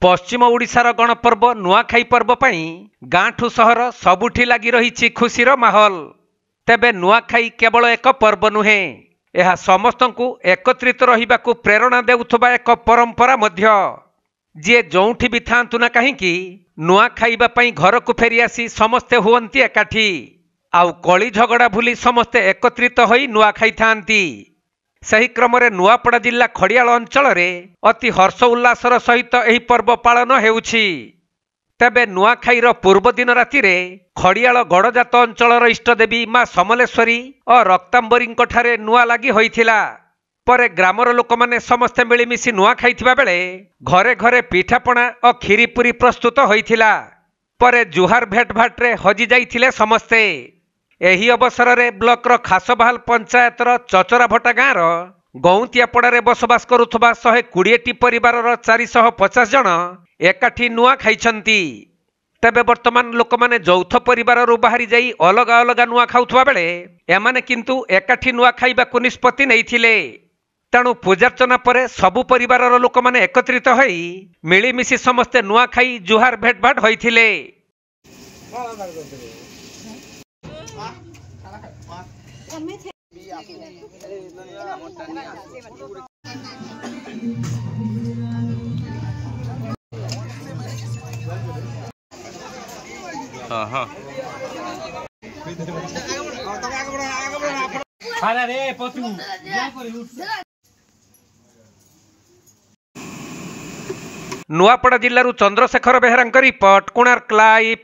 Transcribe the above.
पश्चिम ओडिशार गणपर्व नुआखाई पर्व पाई गाँठू सहर सबुठी लगी रही खुशीर माहौल। तेबे नुआखाई केवल एक पर्व नुहे, यह समस्त को एकत्रित रहिबाकु प्रेरणा देउथुबा एक परंपरा मध्य। जी जोठी भी थांतु ना कहीं नुआ खाइबा पई घर को फेरी आसी समस्ते हुअंती एकाठी, आउ कली झगड़ा भूली समस्ते एकत्रित होई नुआ खाई थांती। सही क्रम रे नुआपड़ा जिला खड़ियाल अंचल रे अति हर्ष उल्लासर सहित एही पर्व पालन हेउछि। तेबे नुआखाईर पूर्व दिन राति रे खड़ियाल गड़जात अंचलर इष्टदेवी मां समलेश्वरी और रक्तांबरी ठारे नुआ लगी होइथिला। परे ग्रामर लोक माने समस्ते मिलिमिशि नुआ खाइथिबा बेले घरे घरे पिठापणा और खीरीपुरी प्रस्तुत होइथिला। परे जुहार भेट भाट रे हजि जाइथिले समस्ते। एही अवसर रे ब्लॉक रो खासबहाल पंचायतर चचराभटा गाँव गौंतियापड़ा रे बसवास करुथबा 120 परिवार 450 जन एकाठी नुआ खाइछंती। तेबे वर्तमान लोक माने यौथ परिवार रू बाहरी जाई अलग अलग नुआ खाउथबा बेले एमाने किंतु एकाठी नुआ खाइबाकु निष्पत्ति नैथिले। तेणु पूजार्चना परे सबु परिवार लोक माने एकत्रित होई मिलिमिशि समस्ते नुआ खाई जुहार भेट भाट होइथिले। नुआपड़ा जिल्लारू चंद्रशेखर बेहरांक रिपोर्ट, कोणार्क लाइव।